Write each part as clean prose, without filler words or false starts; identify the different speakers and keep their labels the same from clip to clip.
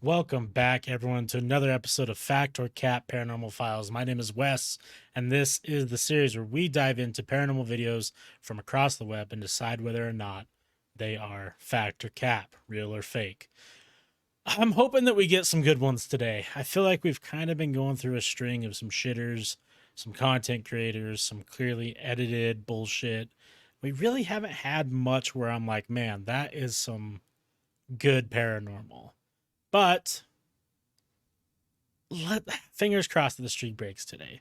Speaker 1: Welcome back, everyone, to another episode of Fact or Cap Paranormal Files. My name is Wes, and this is the series where we dive into paranormal videos from across the web and decide whether or not they are fact or cap, real or fake. I'm hoping that we get some good ones today. I feel like we've kind of been going through a string of some shitters, some content creators, some clearly edited bullshit. We really haven't had much where I'm like, man, that is some good paranormal. But fingers crossed that the streak breaks today.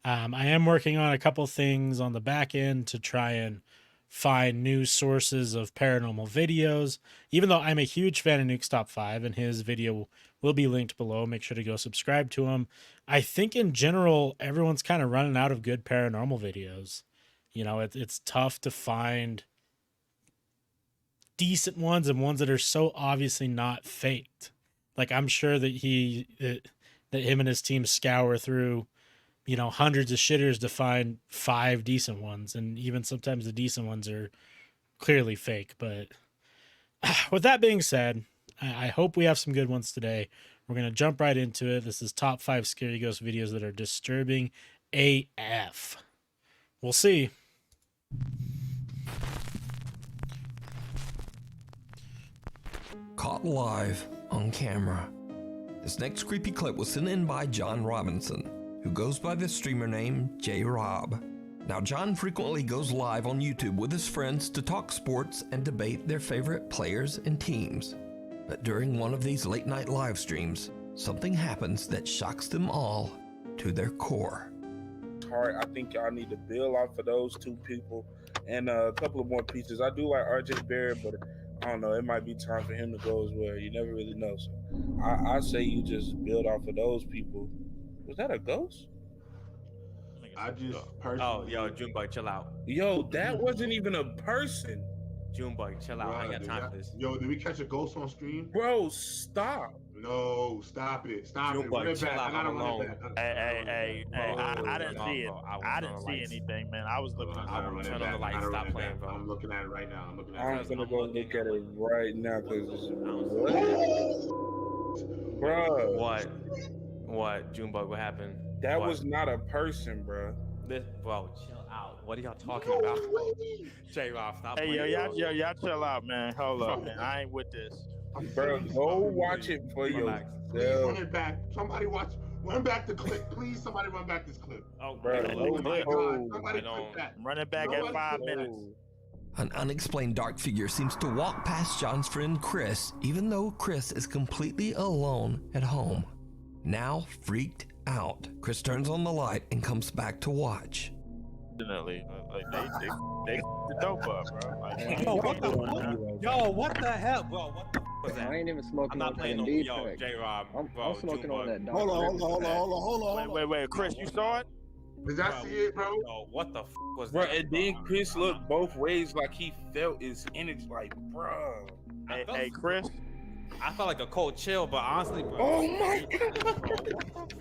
Speaker 1: I am working on a couple things on the back end to try and find new sources of paranormal videos. Even though I'm a huge fan of Nuke's Top 5 and his video will be linked below, make sure to go subscribe to him. I think in general, everyone's kind of running out of good paranormal videos. You know, it's tough to find decent ones and ones that are so obviously not faked. Like, I'm sure that that him and his team scour through, hundreds of shitters to find 5 decent ones, and even sometimes the decent ones are clearly fake. But with that being said, I hope we have some good ones today. We're gonna jump right into it. This is top 5 scary ghost videos that are disturbing AF. We'll see.
Speaker 2: Caught live on camera. This next creepy clip was sent in by John Robinson, who goes by the streamer name J-Rob. Now, John frequently goes live on YouTube with his friends to talk sports and debate their favorite players and teams. But during one of these late night live streams, something happens that shocks them all to their core.
Speaker 3: I think y'all need to build off of those two people and a couple of more pieces. I do like RJ Barrett, but I don't know, it might be time for him to go as well. You never really know. So I say you just build off of those people. Was that a ghost?
Speaker 4: I just personally.
Speaker 5: Oh, yo, Junebug, chill out.
Speaker 3: Yo, that wasn't even a person.
Speaker 5: Junebug, chill out. I ain't got time for this.
Speaker 4: Yo, did we catch a ghost on stream?
Speaker 3: Bro, stop.
Speaker 4: No, stop it. Stop it.
Speaker 5: Junebug,
Speaker 4: Run it
Speaker 5: chill
Speaker 4: back.
Speaker 5: out.
Speaker 4: I gotta
Speaker 5: I'm
Speaker 4: run
Speaker 5: alone.
Speaker 4: it back.
Speaker 6: Hey, I didn't see it. I didn't see
Speaker 5: lights.
Speaker 6: anything, man. I was looking at
Speaker 4: I gotta
Speaker 5: I'll
Speaker 4: run
Speaker 5: turn
Speaker 4: it
Speaker 5: on
Speaker 4: back.
Speaker 5: the lights.
Speaker 4: I gotta
Speaker 5: Stop
Speaker 4: run it
Speaker 5: playing,
Speaker 4: back.
Speaker 5: bro.
Speaker 4: I'm looking at it right now. I'm looking
Speaker 3: I'm
Speaker 4: at it.
Speaker 3: gonna
Speaker 5: I'm
Speaker 3: go
Speaker 5: looking
Speaker 3: look at
Speaker 5: at
Speaker 3: it right now because what? Bro.
Speaker 5: What, Junebug, what happened?
Speaker 3: That
Speaker 5: What?
Speaker 3: was not a person, bro.
Speaker 5: Bro, chill out. What are y'all talking about? J-Rob, stop
Speaker 6: Hey,
Speaker 5: playing.
Speaker 6: y'all chill out, man. Hold up, man. I ain't with this.
Speaker 3: Bro, go watch it for
Speaker 5: Relax.
Speaker 4: Please
Speaker 3: yourself.
Speaker 4: run it back. Somebody watch. Run back the clip. Please, somebody run back this clip.
Speaker 5: Oh,
Speaker 3: Bro,
Speaker 5: wait,
Speaker 4: Oh my
Speaker 3: no.
Speaker 4: God. Somebody
Speaker 5: I don't-
Speaker 4: clip that.
Speaker 6: Run it back
Speaker 4: Nobody
Speaker 6: at 5
Speaker 4: clip that.
Speaker 6: minutes.
Speaker 2: An unexplained dark figure seems to walk past John's friend Chris, even though Chris is completely alone at home. Now freaked out, Chris turns on the light and comes back to watch.
Speaker 6: Definitely. Like, they the dope up, bro. Like,
Speaker 5: Yo, what the fuck? Yo, what the hell, bro? What the was that?
Speaker 7: I ain't even smoking
Speaker 5: I'm
Speaker 7: on
Speaker 5: not
Speaker 7: that
Speaker 5: playing no
Speaker 7: Indeed
Speaker 5: yo,
Speaker 7: pack.
Speaker 5: J-Rob,
Speaker 7: I'm
Speaker 5: bro.
Speaker 7: smoking on that.
Speaker 4: Hold on.
Speaker 6: wait, Chris, you saw it?
Speaker 4: Did I see it, bro?
Speaker 5: Yo, what the was
Speaker 3: Bro,
Speaker 5: that?
Speaker 3: and then Chris looked both ways like he felt his energy. Like, bro.
Speaker 6: Hey, Chris.
Speaker 5: I felt like a cold chill, but honestly, bro.
Speaker 3: Oh my God.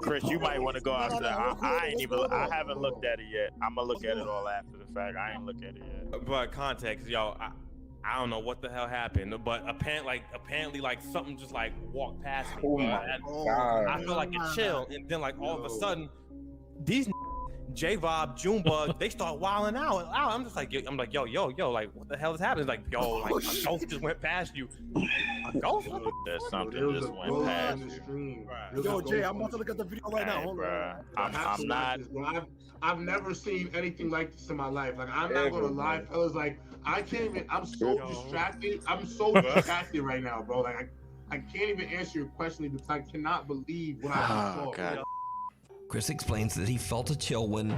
Speaker 6: Chris, you might want to go outside. I haven't looked at it yet. I'm gonna look at it all after the fact. I ain't look at it yet.
Speaker 5: But context, yo, I don't know what the hell happened, but apparently, like something just like walked past me.
Speaker 3: Oh
Speaker 5: bro.
Speaker 3: my
Speaker 5: And
Speaker 3: God.
Speaker 5: I feel like a chill, and then like all of a sudden, these J-Rob, Junebug, they start wilding out. I'm just like, yo, like what the hell is happening? Like, yo, like a ghost just went past you. A ghost? What the
Speaker 6: There's
Speaker 4: There
Speaker 6: something
Speaker 4: was
Speaker 6: just
Speaker 4: a
Speaker 6: went
Speaker 4: ghost
Speaker 6: past
Speaker 4: on the
Speaker 6: you.
Speaker 4: stream.
Speaker 5: Right.
Speaker 4: There was
Speaker 8: Yo,
Speaker 4: a
Speaker 8: Jay,
Speaker 4: ghost
Speaker 8: I'm about to look at the video right now.
Speaker 6: Hey,
Speaker 8: Hold
Speaker 6: bro.
Speaker 8: on.
Speaker 4: I have
Speaker 6: I'm
Speaker 4: to
Speaker 6: not.
Speaker 4: watch this, bro. I've never seen anything like this in my life. Like, I'm not gonna lie, fellas. Like, I can't even. I'm so distracted. I'm so distracted right now, bro. Like, I can't even answer your question because I cannot believe what I just saw.
Speaker 6: Oh, God.
Speaker 2: Chris explains that he felt a chill when,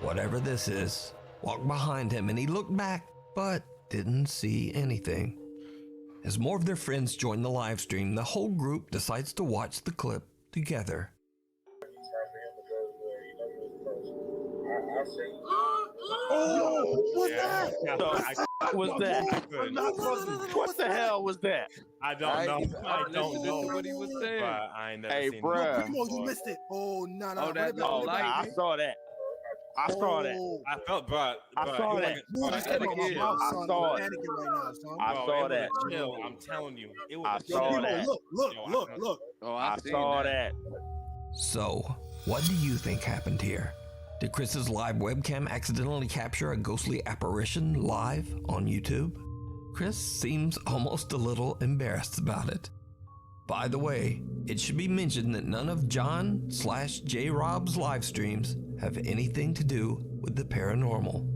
Speaker 2: whatever this is, walked behind him and he looked back, but didn't see anything. As more of their friends join the live stream, the whole group decides to watch the clip together.
Speaker 8: Oh, what's that?
Speaker 6: What was that?
Speaker 8: I'm not fucking.
Speaker 6: What the hell was that?
Speaker 5: I don't know. I don't know
Speaker 9: what he was saying.
Speaker 5: But I ain't never
Speaker 6: Hey,
Speaker 5: seen
Speaker 6: bruh.
Speaker 5: that
Speaker 8: Primo, you
Speaker 5: before.
Speaker 8: missed it. Oh, no.
Speaker 9: Oh,
Speaker 8: Run
Speaker 9: that
Speaker 8: it back,
Speaker 6: Oh,
Speaker 8: run it
Speaker 6: nah,
Speaker 8: back,
Speaker 6: I
Speaker 8: man.
Speaker 6: saw that. I saw that.
Speaker 5: I felt, bro.
Speaker 6: I saw that.
Speaker 8: Move your head on my mouth,
Speaker 6: I
Speaker 8: son.
Speaker 6: saw
Speaker 8: I'm
Speaker 6: it.
Speaker 8: panicking right now, son.
Speaker 6: I saw that.
Speaker 5: Chill, I'm telling you, it was.
Speaker 6: I
Speaker 8: Yo,
Speaker 6: saw
Speaker 8: Demo,
Speaker 6: that.
Speaker 8: look.
Speaker 7: Oh,
Speaker 6: I
Speaker 7: seen
Speaker 6: saw that.
Speaker 2: So, what do you think happened here? Did Chris's live webcam accidentally capture a ghostly apparition live on YouTube? Chris seems almost a little embarrassed about it. By the way, it should be mentioned that none of John/J Rob's live streams have anything to do with the paranormal.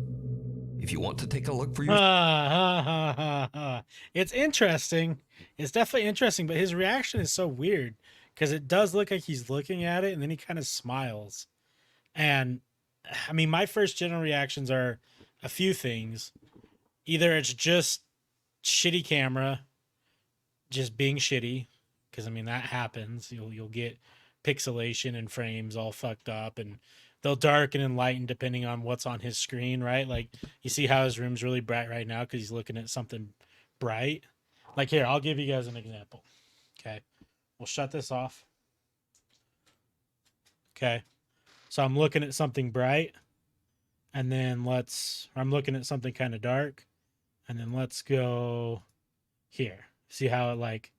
Speaker 2: If you want to take a look for yourself,
Speaker 1: It's interesting. It's definitely interesting, but his reaction is so weird because it does look like he's looking at it and then he kind of smiles. And I mean, my first general reactions are a few things. Either it's just shitty camera, just being shitty, because I mean that happens. You'll get pixelation and frames all fucked up, and they'll darken and lighten depending on what's on his screen, right? Like you see how his room's really bright right now because he's looking at something bright. Like here, I'll give you guys an example. Okay, we'll shut this off. Okay, so I'm looking at something bright, and then I'm looking at something kind of dark, and then let's go here. See how it like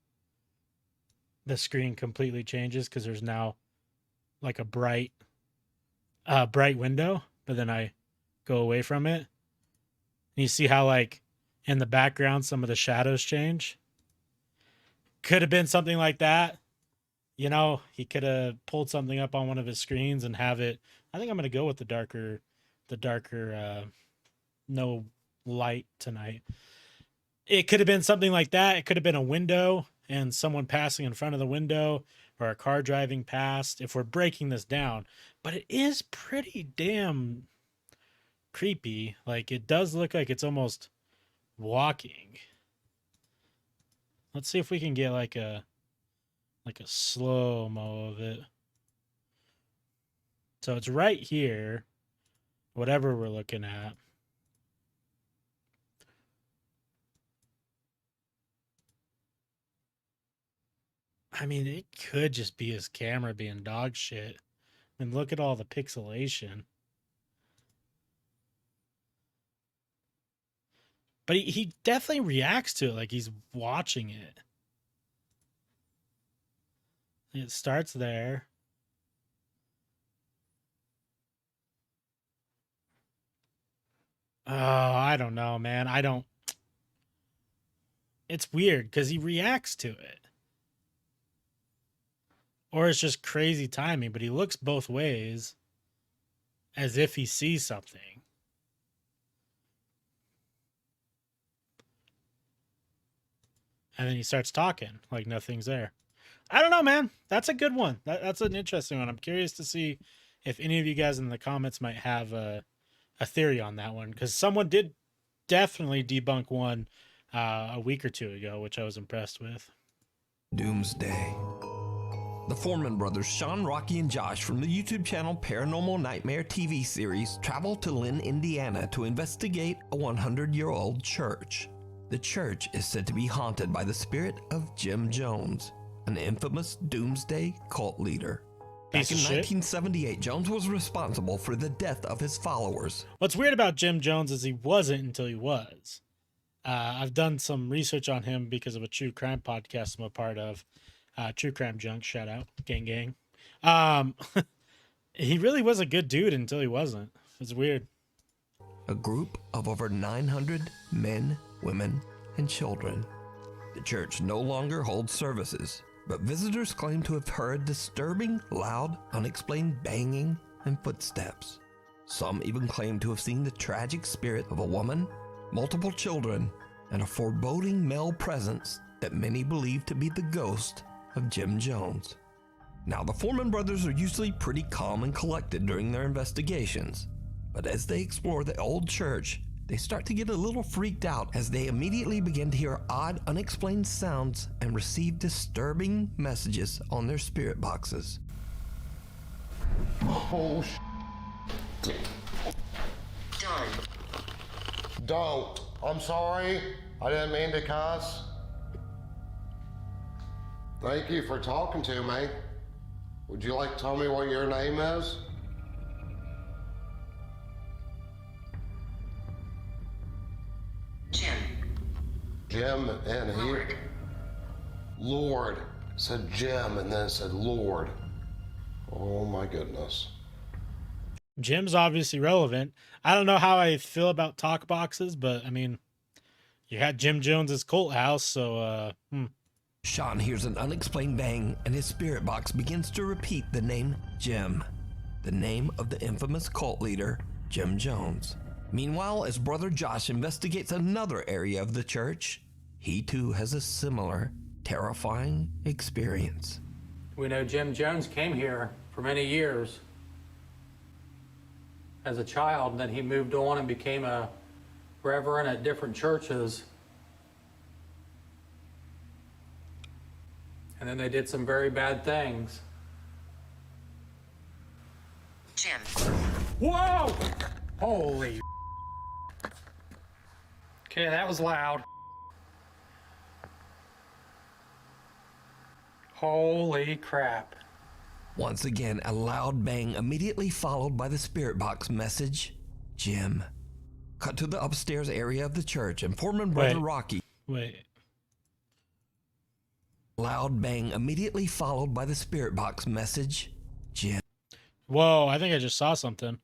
Speaker 1: the screen completely changes because there's now like a bright window, but then I go away from it. And you see how like in the background some of the shadows change. Could have been something like that. You know, he could have pulled something up on one of his screens and have it. I think I'm gonna go with the darker no light tonight. It could have been something like that. It could have been a window and someone passing in front of the window, or a car driving past, if we're breaking this down. But it is pretty damn creepy. Like it does look like it's almost walking. Let's see if we can get like a slow-mo of it. So it's right here, whatever we're looking at. I mean, it could just be his camera being dog shit. I mean, look at all the pixelation. But he definitely reacts to it like he's watching it. It starts there. Oh, I don't know, man. It's weird because he reacts to it. Or it's just crazy timing, but he looks both ways as if he sees something. And then he starts talking like nothing's there. I don't know, man. That's a good one. That's an interesting one. I'm curious to see if any of you guys in the comments might have a theory on that one, because someone did definitely debunk one a week or two ago, which I was impressed with.
Speaker 2: Doomsday. The Foreman brothers, Sean, Rocky, and Josh from the YouTube channel Paranormal Nightmare TV series travel to Lynn, Indiana to investigate a 100-year-old church. The church is said to be haunted by the spirit of Jim Jones, an infamous doomsday cult leader. Back in 1978, Jones was responsible for the death of his followers.
Speaker 1: What's weird about Jim Jones is he wasn't until he was. I've done some research on him because of a true crime podcast I'm a part of. True Crime Junk, shout out, gang. He really was a good dude until he wasn't. It's weird.
Speaker 2: A group of over 900 men, women, and children. The church no longer holds services, but visitors claim to have heard disturbing, loud, unexplained banging and footsteps. Some even claim to have seen the tragic spirit of a woman, multiple children, and a foreboding male presence that many believe to be the ghost of Jim Jones. Now, the Foreman brothers are usually pretty calm and collected during their investigations, but as they explore the old church, they start to get a little freaked out as they immediately begin to hear odd, unexplained sounds and receive disturbing messages on their spirit boxes.
Speaker 9: Oh, Don't. I'm sorry. I didn't mean to cuss. Thank you for talking to me. Would you like to tell me what your name is? Jim, and he, Lord, said Jim, and then it said Lord. Oh my goodness.
Speaker 1: Jim's obviously relevant. I don't know how I feel about talk boxes, but I mean, you had Jim Jones's cult house, so
Speaker 2: Sean hears an unexplained bang, and his spirit box begins to repeat the name Jim, the name of the infamous cult leader, Jim Jones. Meanwhile, as Brother Josh investigates another area of the church, he too has a similar, terrifying experience.
Speaker 7: We know Jim Jones came here for many years as a child, and then he moved on and became a reverend at different churches. And then they did some very bad things.
Speaker 10: Jim.
Speaker 7: Whoa! Holy. Okay, that was loud. Holy crap.
Speaker 2: Once again, a loud bang immediately followed by the spirit box message, Jim. Cut to the upstairs area of the church, and Foreman Brother Rocky.
Speaker 1: wait.
Speaker 2: Loud bang immediately followed by the spirit box message, Jim.
Speaker 1: Whoa, I think I just saw something.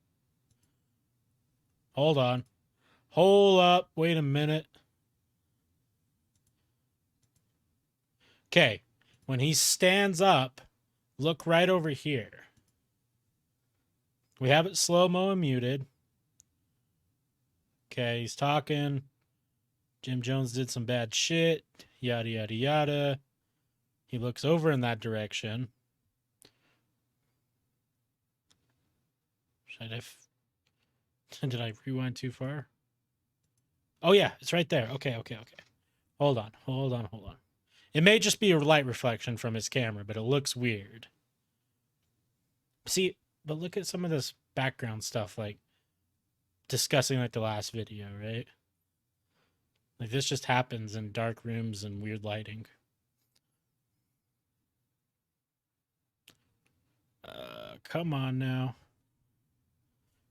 Speaker 1: Hold on. Hold up. Wait a minute. Okay. When he stands up, look right over here. We have it slow-mo and muted. Okay, he's talking. Jim Jones did some bad shit. Yada, yada, yada. He looks over in that direction. Did I rewind too far? Oh, yeah, it's right there. Okay. Hold on. It may just be a light reflection from his camera, but it looks weird. See, but look at some of this background stuff, like discussing like the last video, right? Like this just happens in dark rooms and weird lighting. Come on now.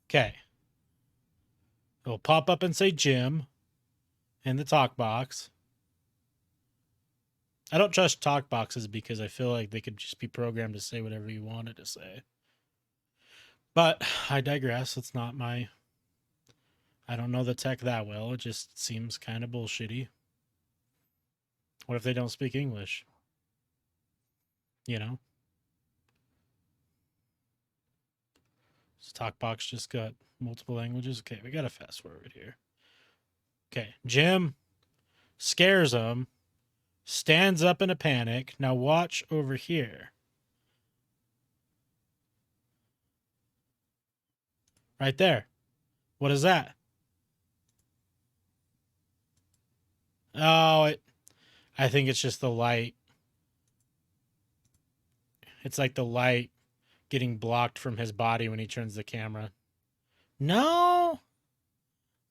Speaker 1: Okay. It'll pop up and say Jim in the talk box. I don't trust talk boxes because I feel like they could just be programmed to say whatever you wanted to say. But I digress. It's not my... I don't know the tech that well. It just seems kind of bullshitty. What if they don't speak English? You know? This talk box just got multiple languages. Okay, we got to fast forward here. Okay, Jim scares him. Stands up in a panic. Now watch over here. Right there. What is that? Oh, I think it's just the light. It's like the light getting blocked from his body when he turns the camera. No,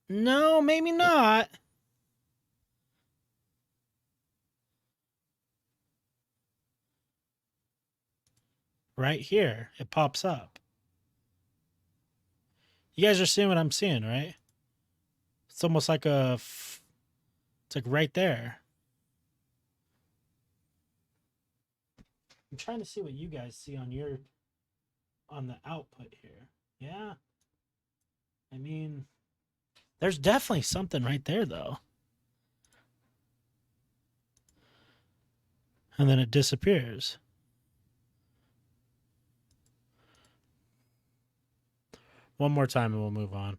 Speaker 1: maybe not. Right here, it pops up. You guys are seeing what I'm seeing, right? It's almost like it's like right there. I'm trying to see what you guys see on the output here. Yeah. I mean, there's definitely something right there, though. And then it disappears. One more time and we'll move on.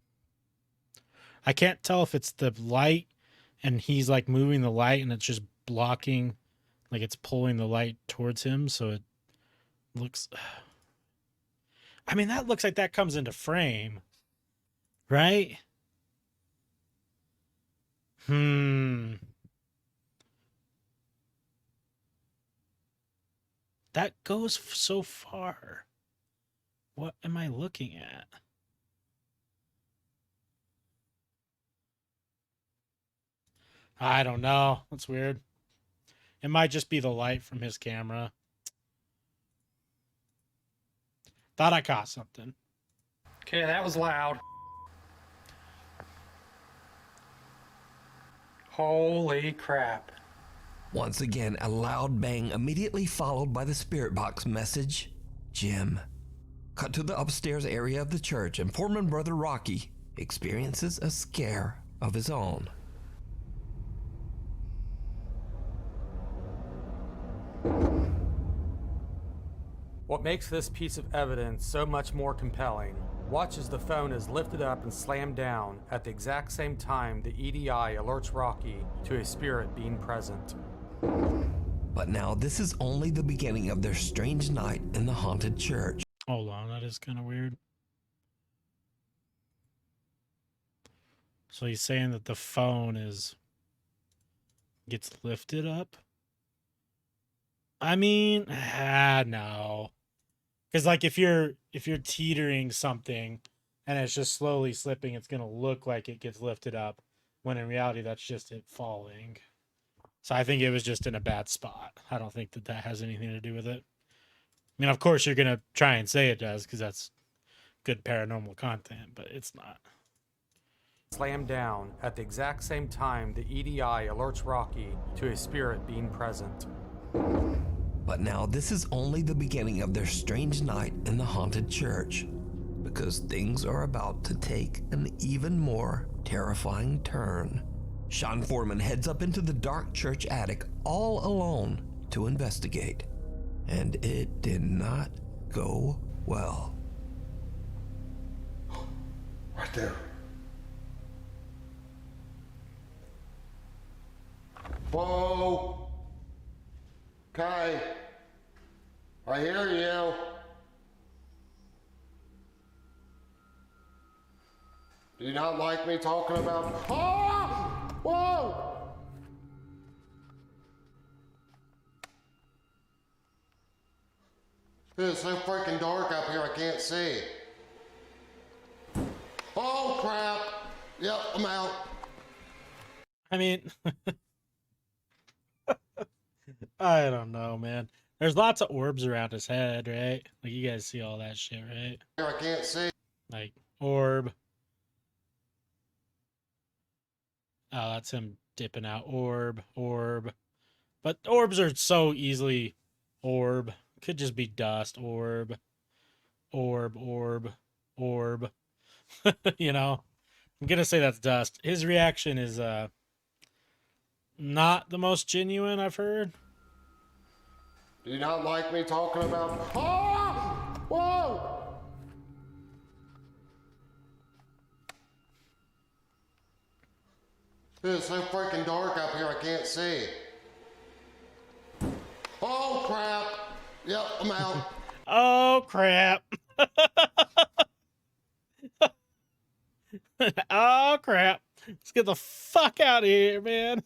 Speaker 1: I can't tell if it's the light and he's like moving the light and it's just blocking, like it's pulling the light towards him. So it looks, I mean, that looks like that comes into frame, right? That goes so far. What am I looking at? I don't know. That's weird. It might just be the light from his camera. Thought I caught something.
Speaker 7: Okay, that was loud. Holy crap.
Speaker 2: Once again, a loud bang immediately followed by the spirit box message, Jim. Cut to the upstairs area of the church, and Foreman Brother Rocky experiences a scare of his own.
Speaker 7: What makes this piece of evidence so much more compelling, watch as the phone is lifted up and slammed down at the exact same time the EDI alerts Rocky to a spirit being present.
Speaker 2: But now this is only the beginning of their strange night in the haunted church.
Speaker 1: Hold on, that is kind of weird. So he's saying that the phone gets lifted up? I mean, no. Because like if you're teetering something and it's just slowly slipping, it's gonna look like it gets lifted up, when in reality that's just it falling. So I think it was just in a bad spot. I don't think that has anything to do with it. I mean, of course you're gonna try and say it does, because that's good paranormal content, but it's not.
Speaker 7: Slammed down at the exact same time the EDI alerts Rocky to a spirit being present.
Speaker 2: But now this is only the beginning of their strange night in the haunted church, because things are about to take an even more terrifying turn. Sean Foreman heads up into the dark church attic all alone to investigate, and it did not go well.
Speaker 9: Right there. Whoa! Okay. I hear you. Do you not like me talking about... Oh! Whoa! It's so freaking dark up here I can't see. Oh crap! Yep, I'm out.
Speaker 1: I mean, I don't know, man. There's lots of orbs around his head, right? Like, you guys see all that shit, right?
Speaker 9: I can't see.
Speaker 1: Like, orb. Oh, that's him dipping out. Orb. But orbs are so easily orb. Could just be dust. Orb. You know? I'm gonna say that's dust. His reaction is not the most genuine I've heard.
Speaker 9: Do you not like me talking about... Oh! Whoa! It's so freaking dark up here I can't see. Oh crap! Yep, I'm out.
Speaker 1: Oh crap. Oh crap. Let's get the fuck out of here, man.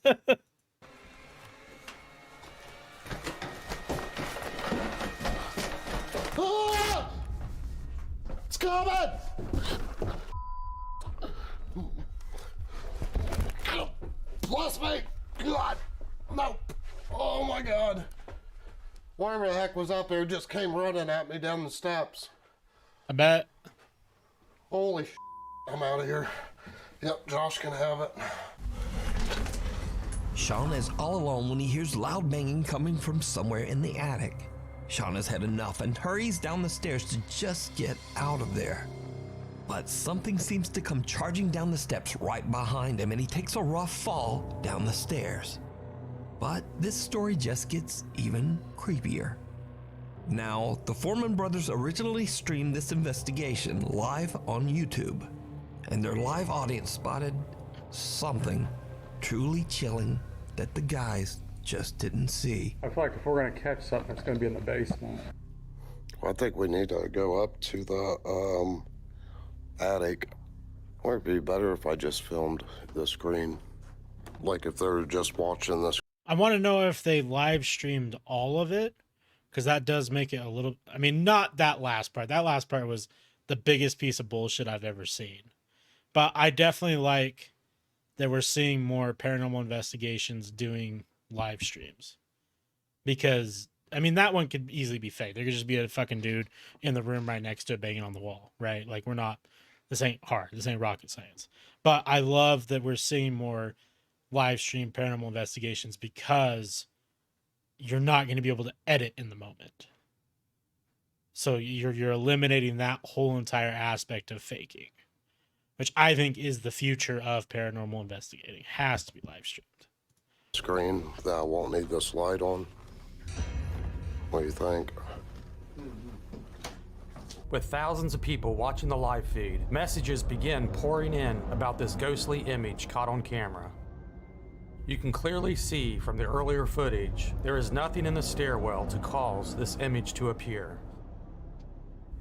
Speaker 9: Ah! It's coming! Bless me! God! No! Oh my god! Whatever the heck was out there just came running at me down the steps.
Speaker 1: I bet.
Speaker 9: Holy shit. I'm out of here. Yep, Josh can have it.
Speaker 2: Sean is all alone when he hears loud banging coming from somewhere in the attic. Sean has had enough and hurries down the stairs to just get out of there. But something seems to come charging down the steps right behind him, and he takes a rough fall down the stairs. But this story just gets even creepier. Now, the Foreman brothers originally streamed this investigation live on YouTube, and their live audience spotted something truly chilling that the guys just didn't see.
Speaker 10: I feel like if we're going to catch something, it's going to be in the basement.
Speaker 9: Well, I think we need to go up to the attic. Or it'd be better if I just filmed the screen. Like if they're just watching this.
Speaker 1: I want to know if they live streamed all of it, because that does make it a little... I mean, not that last part. That last part was the biggest piece of bullshit I've ever seen. But I definitely like that we're seeing more paranormal investigations doing live streams. Because, I mean, that one could easily be fake. There could just be a fucking dude in the room right next to it banging on the wall, right? Like, we're not... This ain't hard. This ain't rocket science. But I love that we're seeing more live stream paranormal investigations because you're not going to be able to edit in the moment. So you're eliminating that whole entire aspect of faking, which I think is the future of paranormal investigating. It has to be live streamed.
Speaker 9: Screen that I won't need this light on. What do you think?
Speaker 7: With thousands of people watching the live feed, messages begin pouring in about this ghostly image caught on camera. You can clearly see from the earlier footage, there is nothing in the stairwell to cause this image to appear.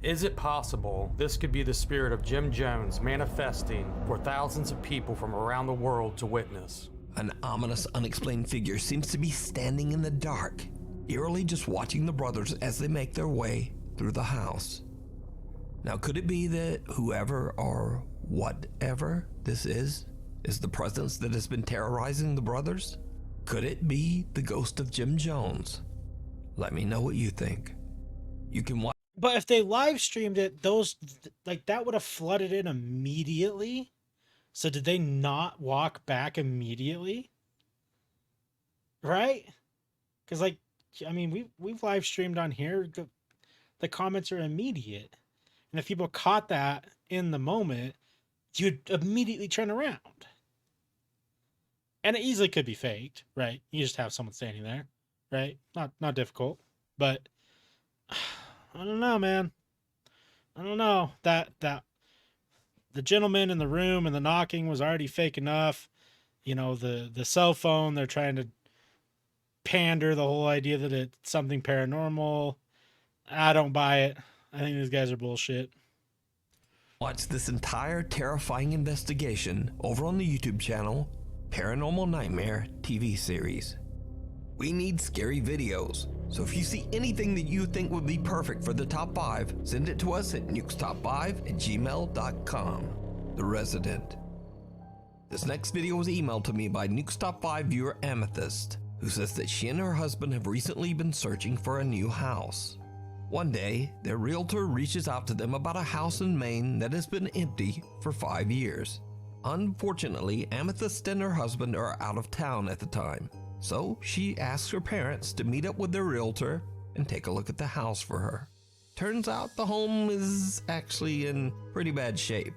Speaker 7: Is it possible this could be the spirit of Jim Jones manifesting for thousands of people from around the world to witness?
Speaker 2: An ominous, unexplained figure seems to be standing in the dark, eerily just watching the brothers as they make their way through the house. Now, could it be that whoever or whatever this is the presence that has been terrorizing the brothers? Could it be the ghost of Jim Jones? Let me know what you think. You can watch.
Speaker 1: But if they live streamed it, those that would have flooded in immediately. So did they not walk back immediately? Right? Because we've live streamed on here. The comments are immediate, and if people caught that in the moment, you'd immediately turn around. And it easily could be faked, right? You just have someone standing there, right? Not difficult, but I don't know, man. I don't know. That the gentleman in the room and the knocking was already fake enough. You know, the cell phone, they're trying to pander the whole idea that it's something paranormal. I don't buy it. I think these guys are bullshit.
Speaker 2: Watch this entire terrifying investigation over on the YouTube channel Paranormal Nightmare TV series. We need scary videos, so if you see anything that you think would be perfect for the top 5, send it to us at nukestop5@gmail.com. The Resident. This next video was emailed to me by Nukestop5 viewer Amethyst, who says that she and her husband have recently been searching for a new house. One day, their realtor reaches out to them about a house in Maine that has been empty for 5 years. Unfortunately, Amethyst and her husband are out of town at the time, so she asks her parents to meet up with their realtor and take a look at the house for her. Turns out the home is actually in pretty bad shape,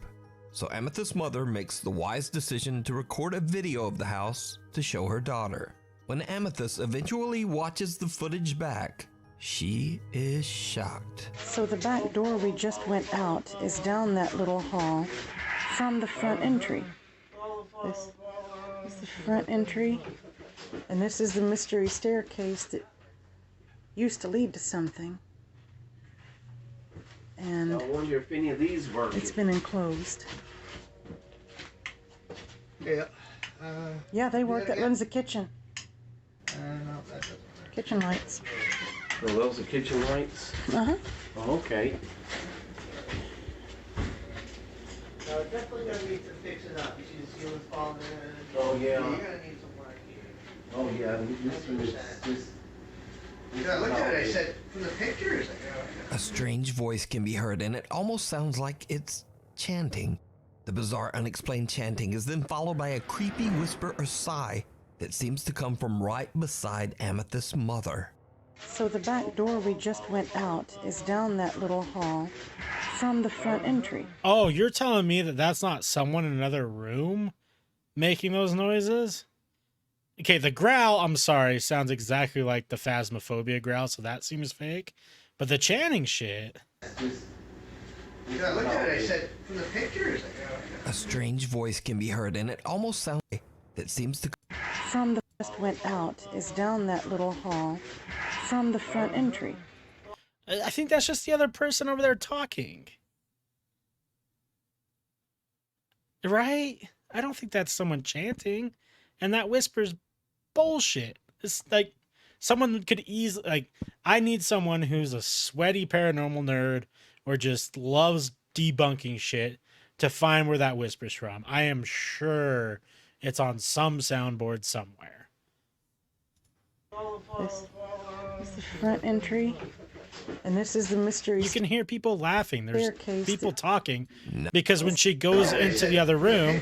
Speaker 2: so Amethyst's mother makes the wise decision to record a video of the house to show her daughter. When Amethyst eventually watches the footage back, she is shocked.
Speaker 11: So the back door we just went out is down that little hall from the front entry. This is the front entry, and this is the mystery staircase that used to lead to something. And
Speaker 12: I wonder if any of these work.
Speaker 11: It's been enclosed.
Speaker 8: Yeah.
Speaker 11: Yeah, they work. That runs the kitchen.
Speaker 8: No, that doesn't work.
Speaker 11: Kitchen lights.
Speaker 12: So those are kitchen lights?
Speaker 11: Uh-huh.
Speaker 12: Oh, okay.
Speaker 13: No, definitely gonna need to fix it up. You see the ceiling falling in.
Speaker 12: Oh, yeah.
Speaker 13: You're gonna need some work here.
Speaker 12: Oh, yeah, this one is just...
Speaker 13: Yeah, I looked at it, I said, from the pictures,
Speaker 2: A strange voice can be heard, and it almost sounds like it's chanting. The bizarre, unexplained chanting is then followed by a creepy whisper or sigh that seems to come from right beside Amethyst's mother.
Speaker 11: So the back door we just went out is down that little hall from the front entry.
Speaker 1: Oh, you're telling me that that's not someone in another room making those noises? Okay, the growl, I'm sorry, sounds exactly like the Phasmophobia growl, so that seems fake. But the chanting shit...
Speaker 13: Yeah, I looked at it, I said, from the pictures.
Speaker 2: A strange voice can be heard, and it almost sounds like that seems to...
Speaker 11: From the just went out is down that little hall from the front entry.
Speaker 1: I think that's just the other person over there talking. Right? I don't think that's someone chanting. And that whisper's bullshit. It's like someone could easily, like, I need someone who's a sweaty paranormal nerd or just loves debunking shit to find where that whisper's from. I am sure it's on some soundboard somewhere.
Speaker 11: This is the front entry, and this is the mystery.
Speaker 1: You can hear people laughing. There's
Speaker 11: staircase
Speaker 1: people talking because when she goes into the other room,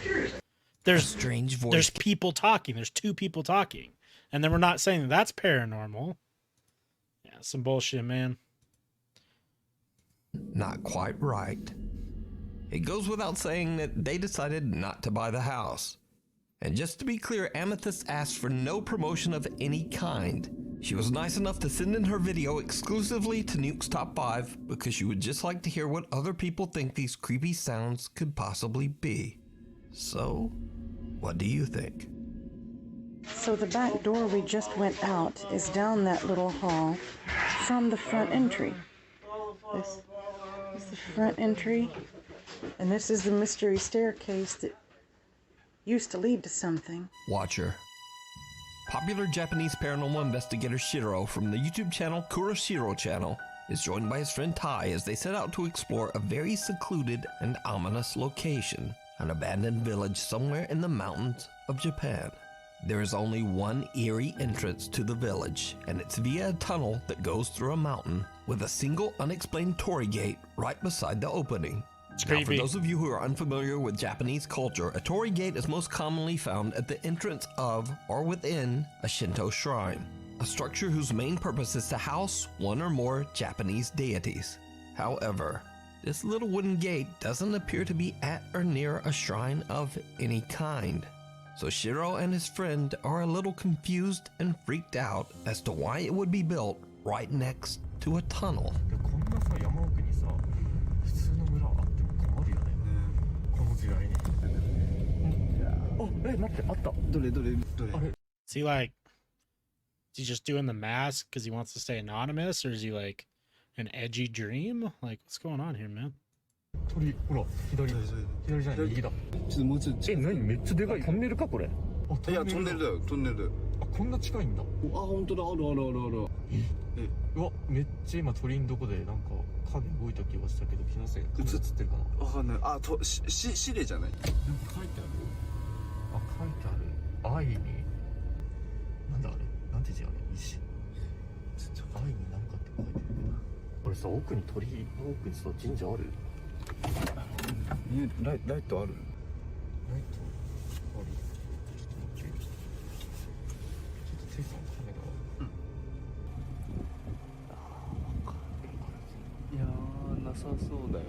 Speaker 1: there's
Speaker 2: strange voice.
Speaker 1: There's people talking. There's two people talking, and then we're not saying that that's paranormal. Yeah, some bullshit, man.
Speaker 2: Not quite right. It goes without saying that they decided not to buy the house. And just to be clear, Amethyst asked for no promotion of any kind. She was nice enough to send in her video exclusively to Nuke's Top 5 because she would just like to hear what other people think these creepy sounds could possibly be. So, what do you think?
Speaker 11: So the back door we just went out is down that little hall from the front entry. This is the front entry, and this is the mystery staircase that used to lead to something.
Speaker 2: Watcher. Popular Japanese paranormal investigator Shiro from the YouTube channel Kuroshiro Channel is joined by his friend Tai as they set out to explore a very secluded and ominous location, an abandoned village somewhere in the mountains of Japan. There is only one eerie entrance to the village, and it's via a tunnel that goes through a mountain with a single unexplained torii gate right beside the opening. Now, for those of you who are unfamiliar with Japanese culture, a torii gate is most commonly found at the entrance of or within a Shinto shrine, a structure whose main purpose is to house one or more Japanese deities. However, this little wooden gate doesn't appear to be at or near a shrine of any kind. So Shiro and his friend are a little confused and freaked out as to why it would be built right next to a tunnel.
Speaker 1: Is he like, is he just doing the mask because he wants to stay anonymous, or is he like an edgy dream? Like, what's going on here, man?
Speaker 14: 鳥ほら左じゃない右だちょっともうちょっと何めっちゃでかいトンネルかこれいやトンネルだよトンネルだよあこんな近いんだあ本当だあるあるあるあるうわめっちゃ今鳥のどこでなんか影動いた気がしたけど気のせい映ってるかなわかんないあとしれじゃないなんか書いてあるあ書いてある愛になんだあれなんて字あれ石愛になんかって書いてるけどこれさ奥に鳥の奥にさ神社あるライトあるライトあるちょっと待ってちょっとテイさんカメラいやーなさそうだよ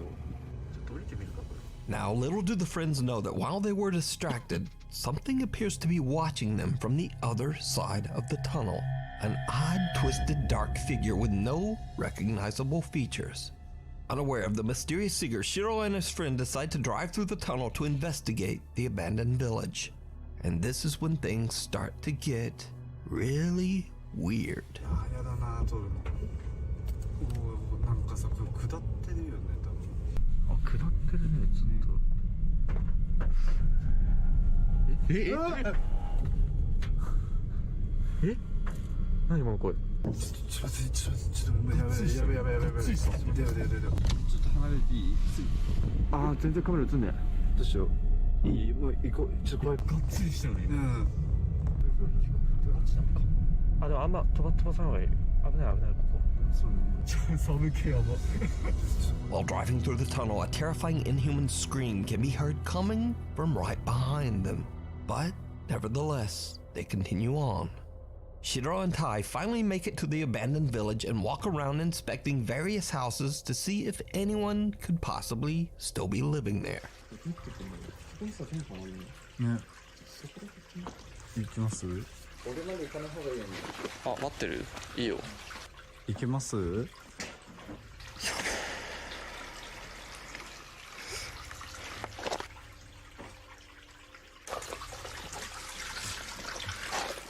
Speaker 14: ちょっと降りてみるかこれ
Speaker 2: Now, little do the friends know that while they were distracted, something appears to be watching them from the other side of the tunnel. An odd, twisted, dark figure with no recognizable features. Unaware of the mysterious figure, Shiro and his friend decide to drive through the tunnel to investigate the abandoned village. And this is when things start to get really weird.
Speaker 14: やだな撮るのおなんかさこれ下ってるよね多分あ下ってるねちょっとえ何今の声ちょっとやべちょっと離れていいあー全然カメラ映んねどうしよういいもう行こうちょっとこれがっつりしてるねうんあでもあんま飛ばさない方がいい危ないここ寒気やば
Speaker 2: While driving through the tunnel, a terrifying inhuman scream can be heard coming from right behind them. But nevertheless, they continue on. Shiro and Tai finally make it to the abandoned village and walk around inspecting various houses to see if anyone could possibly still be living there.
Speaker 14: ね行きます
Speaker 15: 俺まで行かない方がいいよねあ待ってるいいよ
Speaker 14: 行けます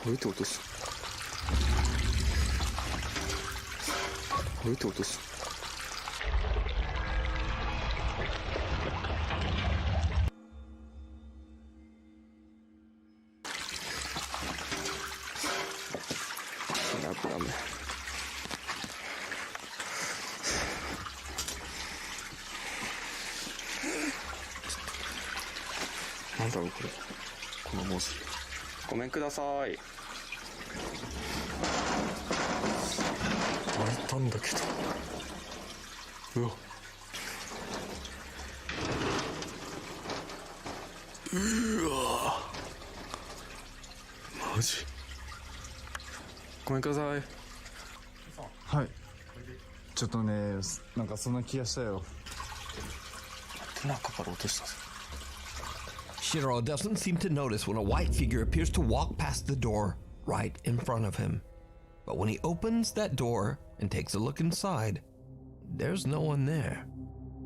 Speaker 15: 歩いて落とす歩いて落とすダメなんだろうこれこの文字ごめんください開いたんだけどうわマジごめんください。
Speaker 14: はい。ちょっとね、なんかそんな気がしたよ。
Speaker 15: 中から落としたぞ。
Speaker 2: Shiro doesn't seem to notice when a white figure appears to walk past the door right in front of him. But when he opens that door and takes a look inside, there's no one there.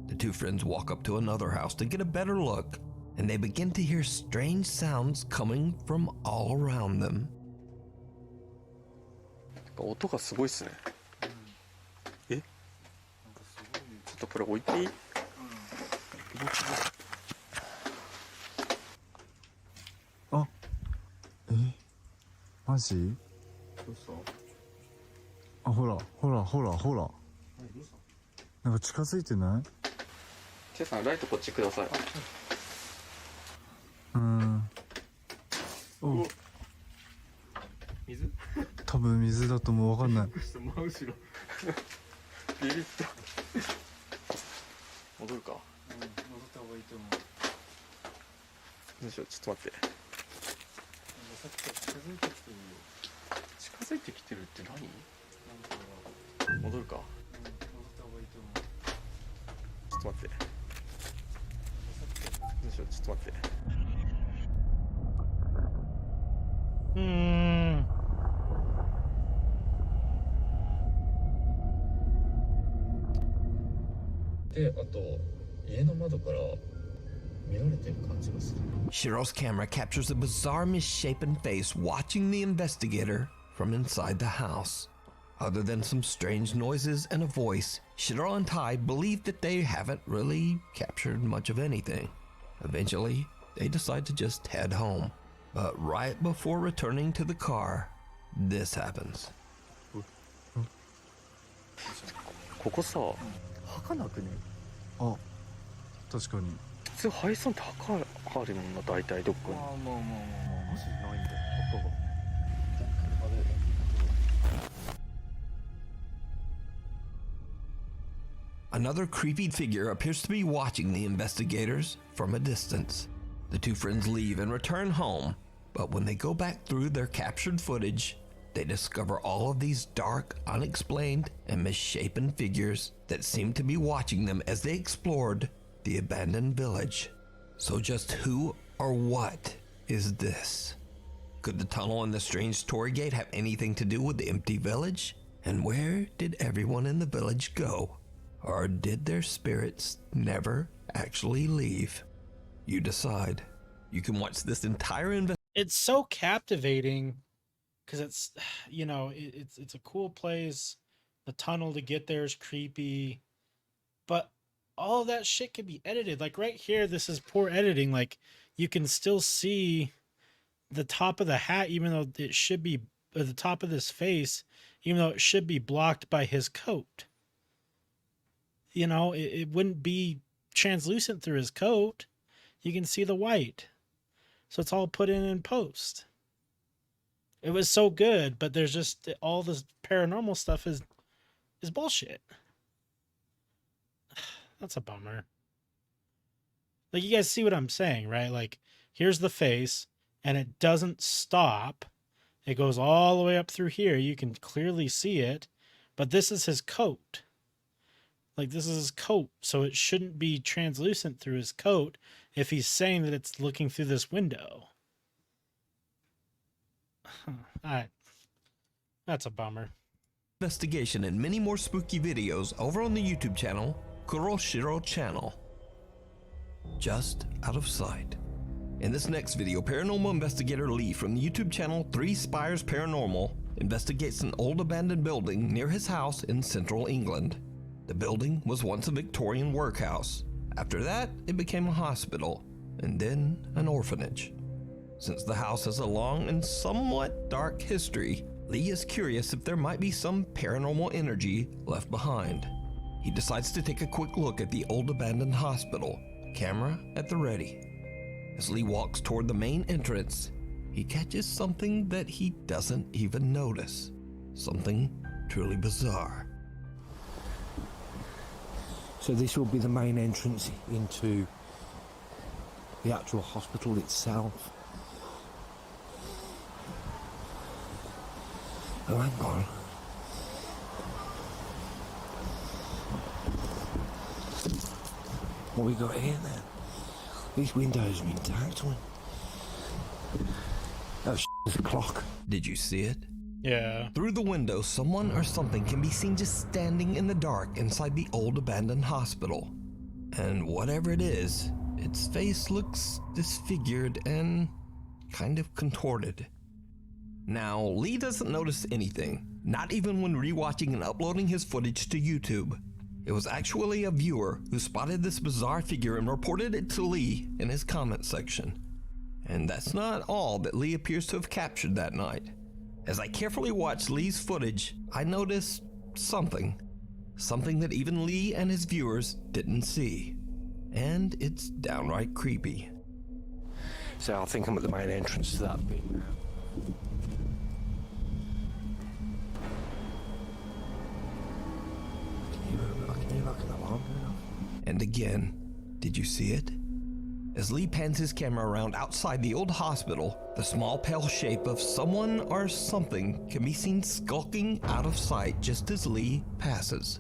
Speaker 2: The two friends walk up to another house to get a better look, and they begin to hear strange sounds coming from all around them.
Speaker 15: 音がすごいっすね。え？ちょっとこれ置いていい？
Speaker 14: あ、マジ？
Speaker 15: どうした？
Speaker 14: あ、ほら。なんか近づいてない？
Speaker 15: ケイさん、ライトこっちください。
Speaker 14: お、
Speaker 15: 水？
Speaker 14: 多分水だともうわかんない。
Speaker 15: 真後ろ。ビビった。戻るか。戻った方がいいと思う。どうしよう、ちょっと待って。さっきから近づいてきてるよ。近づいてきてるって何？戻るか。戻った方がいいと思う。ちょっと待って。どうしよう、ちょっと待って。で、あと家の窓から見られてる感じがする。
Speaker 2: Shiro's camera captures a bizarre misshapen face watching the investigator from inside the house. Other than some strange noises and a voice, Shiro and Tai believe that they haven't really captured much of anything. Eventually, they decide to just head home. But right before returning to the car, this happens.
Speaker 15: ここさ、儚くね？
Speaker 14: あ、確かに。
Speaker 15: 普通配送って墓あるもんな、大体どっかに。まあマジないんだよ、墓が。
Speaker 2: Another creepy figure appears to be watching the investigators from a distance. The two friends leave and return home, but when they go back through their captured footage, they discover all of these dark, unexplained, and misshapen figures that seem to be watching them as they explored the abandoned village. So just who or what is this? Could the tunnel and the strange torii gate have anything to do with the empty village? And where did everyone in the village go? Or did their spirits never actually leave? You decide. You can watch this entire
Speaker 1: It's so captivating because it's, you know, it's a cool place. The tunnel to get there is creepy, but all of that shit can be edited. Like right here, this is poor editing. Like you can still see the top of the hat, even though it should be the top of this face, even though it should be blocked by his coat. You know, it wouldn't be translucent through his coat. You can see the white. So it's all put in post. It was so good, but there's just all this paranormal stuff is bullshit. That's a bummer. Like, you guys see what I'm saying, right? Like, here's the face, and it doesn't stop. It goes all the way up through here. You can clearly see it, but this is his coat. Like, this is his coat, so it shouldn't be translucent through his coat if he's saying that it's looking through this window. That's a bummer.
Speaker 2: Investigation and many more spooky videos over on the YouTube channel, Kuroshiro Channel. Just out of sight. In this next video, paranormal investigator Lee from the YouTube channel 3 Spires Paranormal investigates an old abandoned building near his house in central England. The building was once a Victorian workhouse. After that, it became a hospital, and then an orphanage. Since the house has a long and somewhat dark history, Lee is curious if there might be some paranormal energy left behind. He decides to take a quick look at the old abandoned hospital, camera at the ready. As Lee walks toward the main entrance, he catches something that he doesn't even notice. Something truly bizarre.
Speaker 16: So this will be the main entrance into the actual hospital itself. Oh, hang on. What we got here then? These windows are intact. Oh, there's a clock.
Speaker 2: Did you see it?
Speaker 1: Yeah.
Speaker 2: Through the window, someone or something can be seen just standing in the dark inside the old abandoned hospital. And whatever it is, its face looks disfigured and kind of contorted. Now, Lee doesn't notice anything, not even when rewatching and uploading his footage to YouTube. It was actually a viewer who spotted this bizarre figure and reported it to Lee in his comment section. And that's not all that Lee appears to have captured that night. As I carefully watched Lee's footage, I noticed something that even Lee and his viewers didn't see. And it's downright creepy.
Speaker 16: So I think I'm at the main entrance to that bit now. I can hear like an alarm going off.
Speaker 2: And again, did you see it? As Lee pans his camera around outside the old hospital, the small pale shape of someone or something can be seen skulking out of sight just as Lee passes.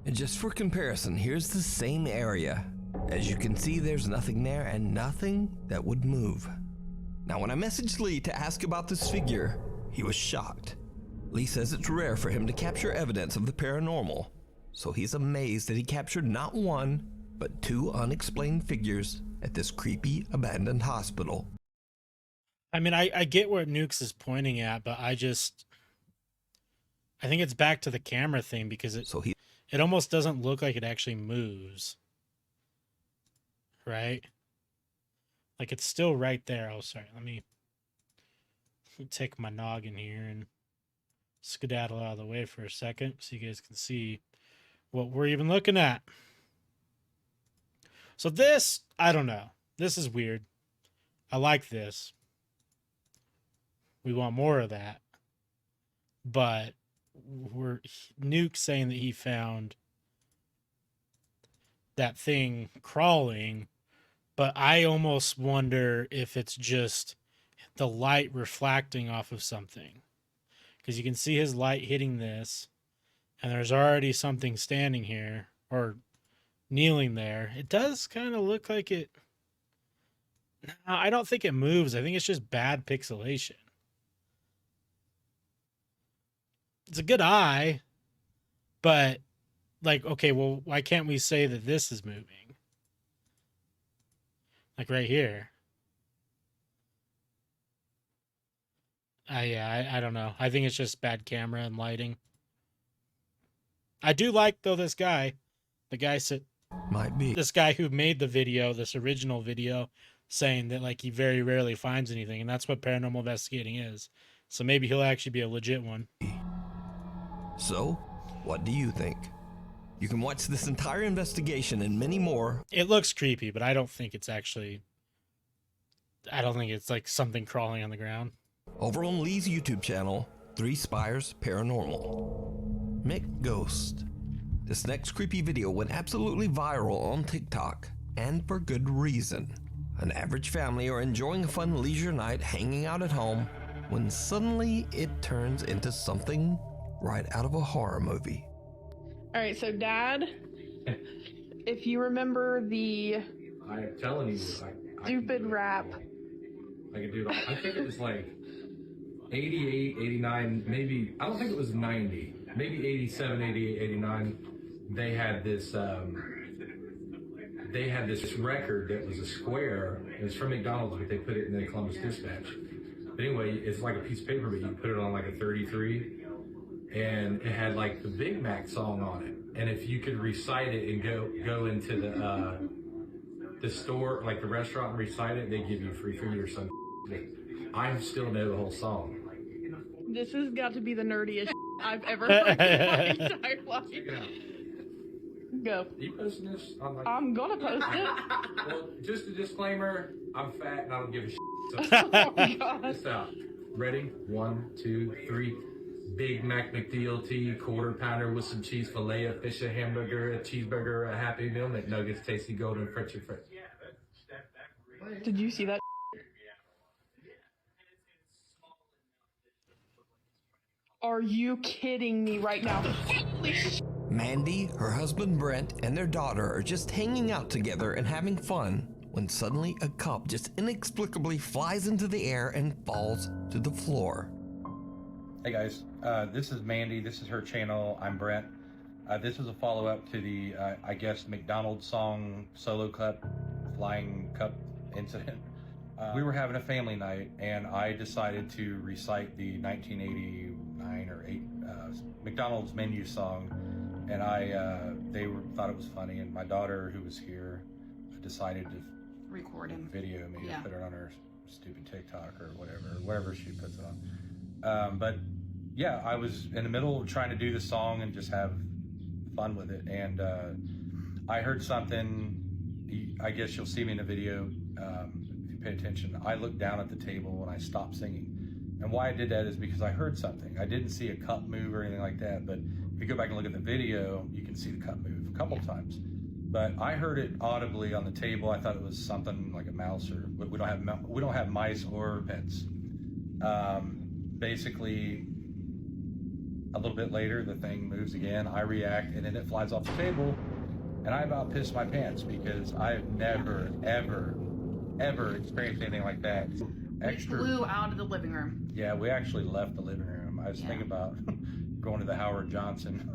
Speaker 2: And just for comparison, here's the same area. As you can see, there's nothing there and nothing that would move. Now, when I messaged Lee to ask about this figure, he was shocked. Lee says it's rare for him to capture evidence of the paranormal, so he's amazed that he captured not one, but two unexplained figures at this creepy abandoned hospital.
Speaker 1: I mean, I get where Nukes is pointing at, but I think it's back to the camera thing because it almost doesn't look like it actually moves. Right? Like it's still right there. Oh, sorry. Let me take my noggin here and skedaddle out of the way for a second so you guys can see what we're even looking at. So this, I don't know. This is weird. I like this. We want more of that. But Nuke saying that he found that thing crawling, but I almost wonder if it's just the light reflecting off of something. Because you can see his light hitting this, and there's already something standing here, or kneeling there. It does kind of look like it. No, I don't think it moves. I think it's just bad pixelation. It's a good eye, but like, okay, well, why can't we say that this is moving? Like right here. Yeah, I don't know. I think it's just bad camera and lighting. I do like, though, this guy. The guy said,
Speaker 2: might be
Speaker 1: this guy who made the video, this original video, saying that like he very rarely finds anything, and that's what paranormal investigating is. So maybe he'll actually be a legit one.
Speaker 2: So, what do you think? You can watch this entire investigation and many more.
Speaker 1: It looks creepy, but I don't think it's actually. I don't think it's like something crawling on the ground.
Speaker 2: Over on Lee's YouTube channel, 3 Spires Paranormal. Mick Ghost. This next creepy video went absolutely viral on TikTok, and for good reason. An average family are enjoying a fun leisure night hanging out at home when suddenly it turns into something right out of a horror movie.
Speaker 17: All right, so Dad, if you remember the
Speaker 7: I'm telling you,
Speaker 17: stupid rap.
Speaker 7: I can do it. I think it was like 88, 89, maybe, I don't think it was 90, maybe 87, 88, 89. They had this record that was a square. It was from McDonald's, but they put it in the Columbus Dispatch. But anyway, it's like a piece of paper, but you put it on like a 33, and it had like the Big Mac song on it. And if you could recite it and go into the store, like the restaurant, and recite it, they give you free food or something. I still know the whole song.
Speaker 17: This has got to be the nerdiest I've ever heard in my entire life. Go.
Speaker 7: Are you posting this?
Speaker 17: I'm gonna post it.
Speaker 7: Well, just a disclaimer, I'm fat and I don't give a shit. So
Speaker 17: Oh my God.
Speaker 7: this out. Ready? 1, 2, 3. Big Mac McDLT, quarter pounder with some cheese, filet of fish, a hamburger, a cheeseburger, a Happy Meal, McNuggets, tasty golden French fries.
Speaker 17: Did you see that? Are you kidding me right now? Holy sh!
Speaker 2: Mandy, her husband Brent, and their daughter are just hanging out together and having fun when suddenly a cup just inexplicably flies into the air and falls to the floor.
Speaker 18: Hey guys, this is Mandy. This is her channel. I'm Brent. This is a follow-up to the, I guess, McDonald's song Solo Cup, Flying Cup incident. We were having a family night, and I decided to recite the 1989 or 8 McDonald's menu song, and they thought it was funny, and my daughter, who was here, decided to
Speaker 19: record him,
Speaker 18: video me,
Speaker 19: yeah,
Speaker 18: and put it on her stupid TikTok or whatever she puts it on. But yeah, I was in the middle of trying to do the song and just have fun with it, and I heard something. I guess you'll see me in the video if you pay attention. I looked down at the table and I stopped singing, and why I did that is because I heard something. I didn't see a cup move or anything like that, but if you go back and look at the video, you can see the cup move a couple times. But I heard it audibly on the table. I thought it was something like a mouse, or we don't have mice or pets. Basically, a little bit later, the thing moves again. I react, and then it flies off the table, and I about pissed my pants because I've never, ever experienced anything like that.
Speaker 19: We flew out of the living room.
Speaker 18: Yeah, we actually left the living room. I was thinking about going to the Howard Johnson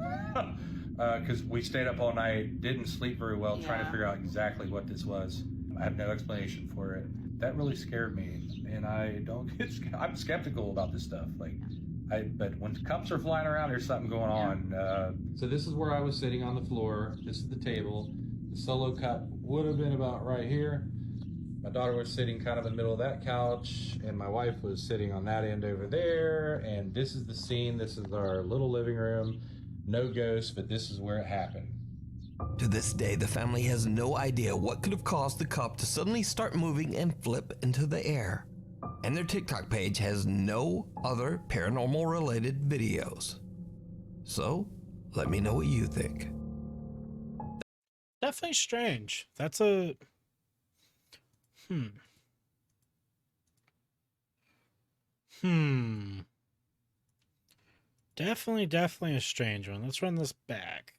Speaker 18: because we stayed up all night, didn't sleep very well, trying to figure out exactly what this was. I have no explanation for it. That really scared me, and I'm skeptical about this stuff. But when cups are flying around, there's something going on. So this is where I was sitting on the floor. This is the table. The solo cup would have been about right here. My daughter was sitting kind of in the middle of that couch, and my wife was sitting on that end over there. And this is the scene. This is our little living room. No ghosts, but this is where it happened.
Speaker 2: To this day, the family has no idea what could have caused the cup to suddenly start moving and flip into the air. And their TikTok page has no other paranormal related videos. So, let me know what you think.
Speaker 1: Definitely strange. That's a... Definitely a strange one. Let's run this back.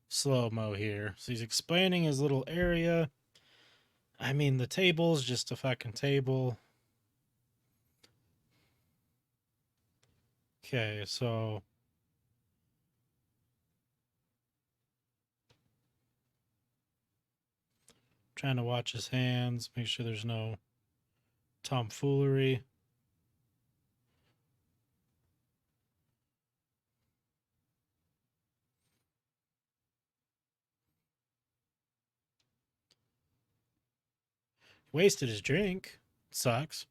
Speaker 1: Slow-mo here. So he's explaining his little area. I mean, the table's just a fucking table. Okay, so... trying to watch his hands, make sure there's no tomfoolery. Wasted his drink. Sucks.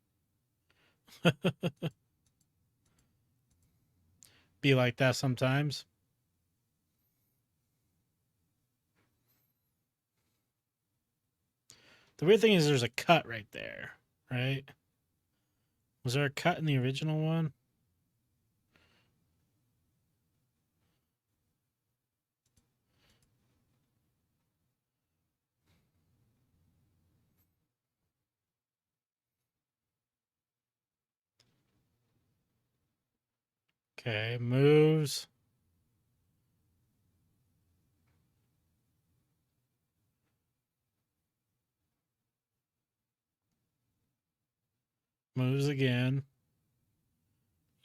Speaker 1: Be like that sometimes. The weird thing is there's a cut right there, right? Was there a cut in the original one? Okay, moves. Moves again.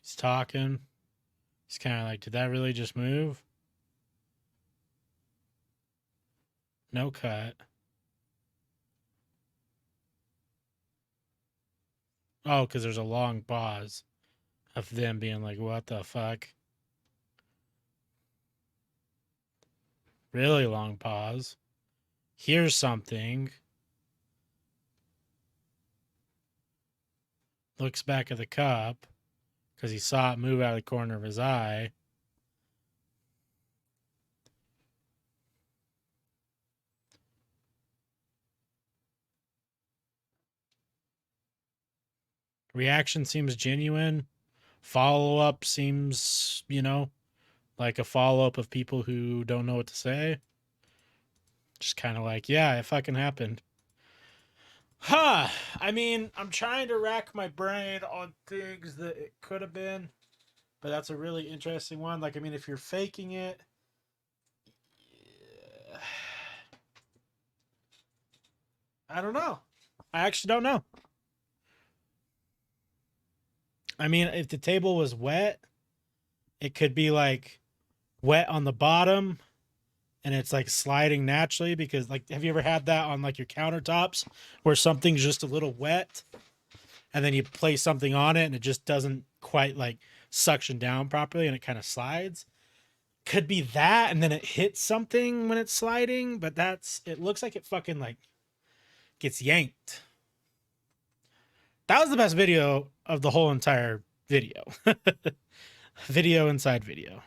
Speaker 1: He's talking. He's kind of like, did that really just move? No cut. Oh, because there's a long pause of them being like, what the fuck? Really long pause. Here's something. Looks back at the cup because he saw it move out of the corner of his eye. Reaction seems genuine. Follow-up seems, like a follow-up of people who don't know what to say. Just kind of like, yeah, it fucking happened. I mean, I'm trying to rack my brain on things that it could have been, but that's a really interesting one. Like, I mean, if you're faking it, I don't know. I actually don't know. I mean, if the table was wet, it could be like wet on the bottom and it's like sliding naturally because, like, have you ever had that on like your countertops where something's just a little wet and then you place something on it and it just doesn't quite like suction down properly and it kind of slides? Could be that, and then it hits something when it's sliding, but it looks like it fucking like gets yanked. That was the best video of the whole entire video. Video inside video.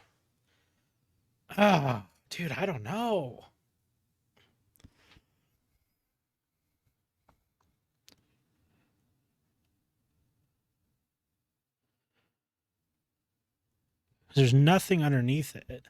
Speaker 1: Oh, dude, I don't know. There's nothing underneath it.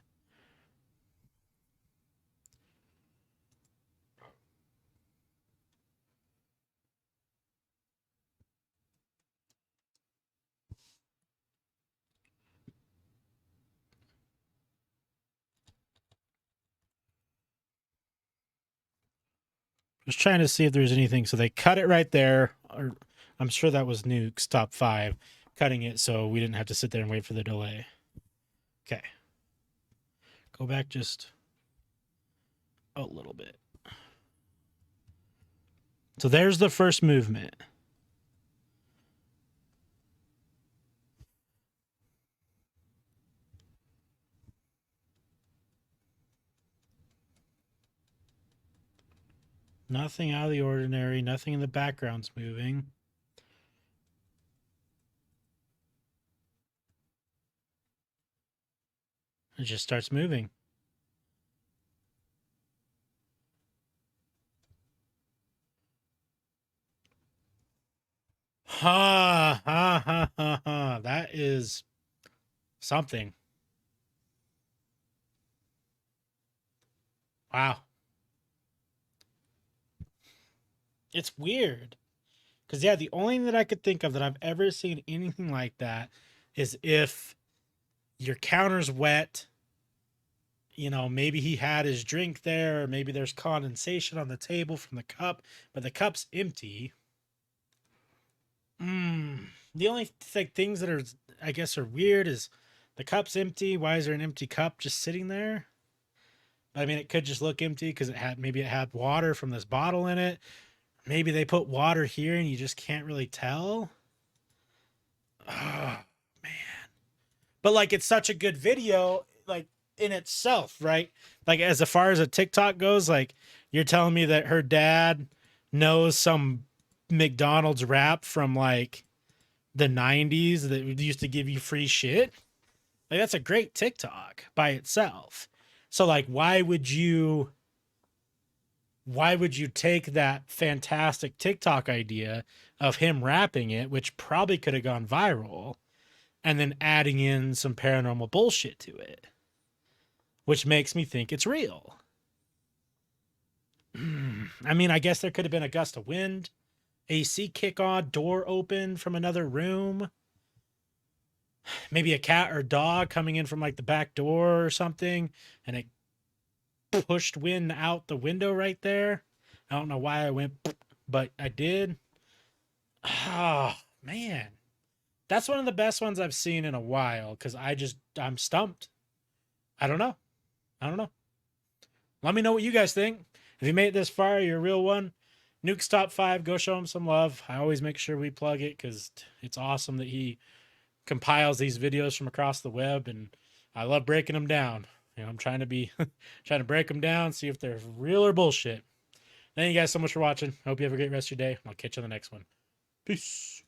Speaker 1: Just trying to see if there's anything. So they cut it right there. Or I'm sure that was Nuke's top 5, cutting it so we didn't have to sit there and wait for the delay. Okay. Go back just a little bit. So there's the first movement. Nothing out of the ordinary. Nothing in the background's moving. It just starts moving. Ha ha ha ha ha. That is something. Wow. It's weird. Because, yeah, the only thing that I could think of that I've ever seen anything like that is if your counter's wet, you know, maybe he had his drink there, or maybe there's condensation on the table from the cup, but the cup's empty. The only things that are, I guess, are weird is the cup's empty. Why is there an empty cup just sitting there? I mean, it could just look empty because maybe it had water from this bottle in it. Maybe they put water here and you just can't really tell. Oh, man. But like, it's such a good video, like in itself, right? Like as far as a TikTok goes, like you're telling me that her dad knows some McDonald's rap from like the 90s that used to give you free shit. Like that's a great TikTok by itself. So like, why would you take that fantastic TikTok idea of him rapping it, which probably could have gone viral, and then adding in some paranormal bullshit to it, which makes me think it's real? I mean, I guess there could have been a gust of wind, AC kick on, door open from another room, maybe a cat or dog coming in from like the back door or something, and it pushed wind out the window right there. I don't know why I went, but I did. Oh, man. That's one of the best ones I've seen in a while because I'm stumped. I don't know. Let me know what you guys think. If you made it this far, you're a real one. Nuke's top 5, go show him some love. I always make sure we plug it because it's awesome that he compiles these videos from across the web, and I love breaking them down. You know, I'm trying to break them down, see if they're real or bullshit. Thank you guys so much for watching. I hope you have a great rest of your day. I'll catch you on the next one. Peace.